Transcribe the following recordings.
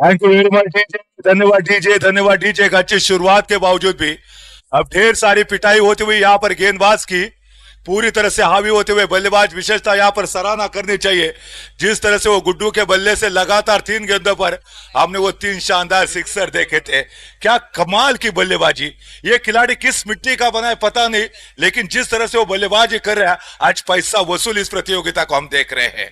Thank you very much DJ. धन्यवाद DJ, धन्यवाद DJ. एक अच्छी शुरुआत के बावजूद भी अब ढेर सारी पिटाई होती हुई यहाँ पर गेंदबाज की पूरी तरह से हावी होते हुए बल्लेबाज विशेषता यहाँ पर सराहना करनी चाहिए। जिस तरह से वो गुड्डू के बल्ले से लगातार 3 गेंदों पर हमने वो 3 शानदार सिक्सर देखे थे। क्या कमाल की बल्लेबाजी! ये खिलाड़ी किस मिट्टी का बना है पता नहीं, लेकिन जिस तरह से वो बल्लेबाजी कर रहा है, आज पैसा वसूल इस प्रतियोगिता को हम देख रहे हैं।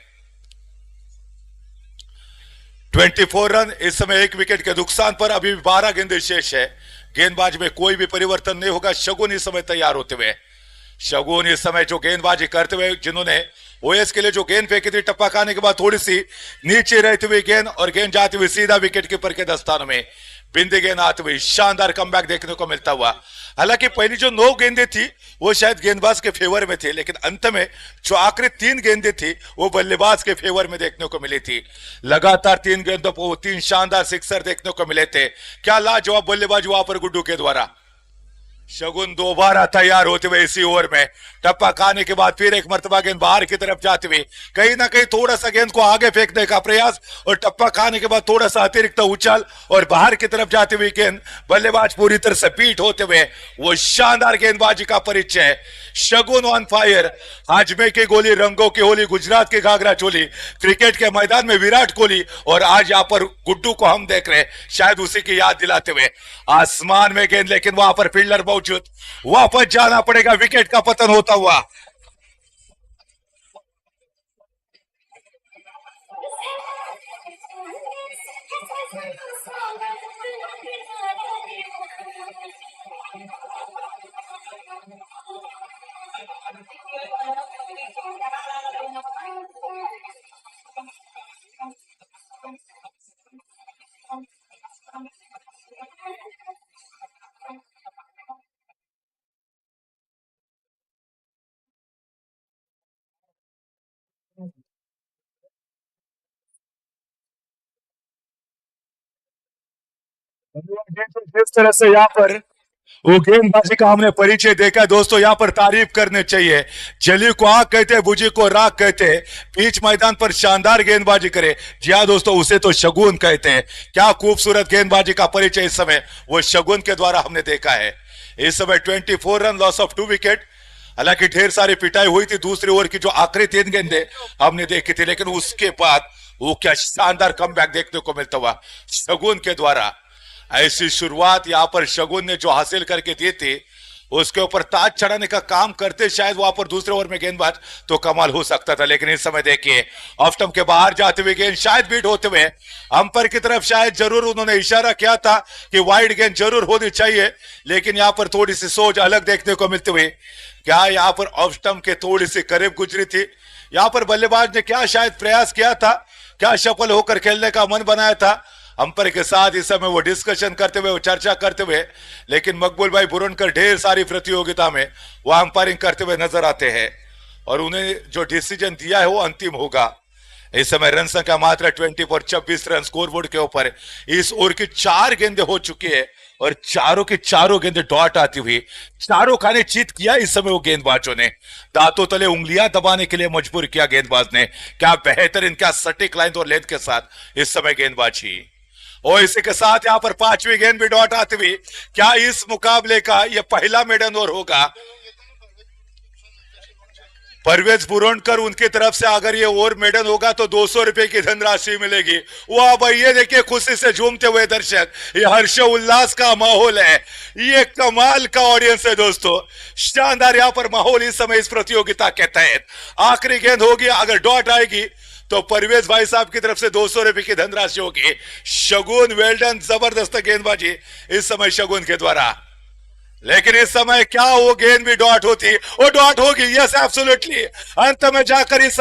24 रन इस समय 1 विकेट के नुकसान पर, अभी 12 गेंदें शेष है। गेंदबाज में कोई भी परिवर्तन नहीं होगा। शगुन इस समय तैयार होते हुए, शगुन इस समय जो गेंदबाजी करते हुए, जिन्होंने ओएस के लिए जो गेंद फेंकी थी, टप्पा खाने के बाद थोड़ी सी नीचे रहती हुई गेंद और गेंद जाती हुई सीधा विकेट कीपर के दस्तानों में, बिंदी गेंद आती हुई शानदार कमबैक देखने को मिलता हुआ। हालांकि पहली जो 9 गेंदें थी वो शायद गेंदबाज के फेवर में थी, लेकिन अंत में जो आखिरी 3 गेंदें थी वो बल्लेबाज के फेवर में देखने को मिली थी। लगातार 3 गेंदों पर 3 शानदार सिक्सर देखने को मिले थे। क्या लाजवाब बल्लेबाजी वहां पर गुड्डू के द्वारा। शगुन दोबारा तैयार होते हुए इसी ओवर में, टप्पा खाने के बाद फिर एक मर्तबा गेंद बाहर की तरफ जाते हुए, कहीं ना कहीं थोड़ा सा गेंद को आगे फेंकने का प्रयास और टप्पा खाने के बाद थोड़ा सा अतिरिक्त उछाल और बाहर की तरफ जाते हुए गेंद, बल्लेबाज पूरी तरह से पीट होते हुए, वो शानदार गेंदबाजी का परिचय। शगुन ऑन फायर। आजमे की गोली, रंगों की होली, गुजरात की घाघरा चोली, क्रिकेट के मैदान में विराट कोहली और आज यहाँ पर गुड्डू को हम देख रहे हैं, शायद उसी की याद दिलाते हुए। आसमान में गेंद, लेकिन वहां पर फील्डर मौजूद, वापस जाना पड़ेगा, विकेट का पतन होता हुआ। जिस तरह से यहाँ पर वो गेंदबाजी का हमने परिचय देखा दोस्तों, यहाँ पर तारीफ करने चाहिए। जली को आग कहते, बुझी को राख कहते। बीच मैदान पर शानदार गेंदबाजी करे, जी हाँ दोस्तों, उसे तो शगुन कहते हैं। क्या खूबसूरत गेंदबाजी का परिचय इस समय वो शगुन के द्वारा हमने देखा है। इस समय 24 रन, लॉस ऑफ 2 विकेट। हालांकि ढेर सारी पिटाई हुई थी दूसरी ओवर की, जो आखिरी 3 गेंदें हमने देखी थी, लेकिन उसके बाद वो क्या शानदार कमबैक देखने को मिलता हुआ शगुन के द्वारा। ऐसी शुरुआत यहाँ पर शगुन ने जो हासिल करके दी थी, उसके ऊपर ताज चढ़ाने का काम करते शायद वहां पर दूसरे ओवर में गेंदबाज तो कमाल हो सकता था। लेकिन इस समय देखिए, ऑफ स्टंप के बाहर जाते हुए गेंद शायद बीट होते हुए अंपायर की तरफ शायद जरूर उन्होंने इशारा किया था कि वाइड गेंद जरूर होनी चाहिए, लेकिन यहाँ पर थोड़ी सी सोच अलग देखने को मिलती हुई। क्या यहाँ पर ऑफ स्टंप के थोड़ी सी करीब गुजरी थी। यहाँ पर बल्लेबाज ने क्या शायद प्रयास किया था, क्या सफल होकर खेलने का मन बनाया था। अंपायर के साथ इस समय वो डिस्कशन करते हुए, वो चर्चा करते हुए, लेकिन मकबूल भाई बुरनकर ढेर सारी प्रतियोगिता में वो अंपायरिंग करते हुए नजर आते हैं और उन्हें जो डिसीजन दिया है वो अंतिम होगा। इस समय रन संख्या मात्र 20 पर 26 रन स्कोरबोर्ड के ऊपर। इस ओवर की 4 गेंदें हो चुकी है और चारों की चारों गेंदें डॉट आती हुई, चारों खाने चीत किया इस समय वो गेंदबाजों ने। दांतों तले उंगलियां दबाने के लिए मजबूर किया गेंदबाज ने। क्या बेहतरीन, क्या सटीक लाइन और लेंथ के साथ इस समय गेंदबाजी। और इसी के साथ यहाँ पर 5वीं गेंद भी डॉट आती हुई। क्या इस मुकाबले का यह पहला मेडन ओवर होगा। परवेज बुरनकर, उनकी तरफ से अगर ये ओवर मेडन होगा तो 200 रुपए की धनराशि मिलेगी। वाह भाई, ये देखिए खुशी से झूमते हुए दर्शक, ये हर्ष उल्लास का माहौल है, ये कमाल का ऑडियंस है दोस्तों। शानदार यहाँ पर माहौल इस समय इस प्रतियोगिता के तहत। आखिरी गेंद होगी, अगर डॉट आएगी तो परवेज भाई साहब की तरफ से 200 रुपए की धनराशि होगी। शगुन, वेल्डन, जबरदस्त गेंदबाजी इस समय शगुन के द्वारा। लेकिन इस समय क्या वो गेंद भी डॉट होती, वो डॉट होगी, यस एब्सोल्युटली। अंत में जाकर इस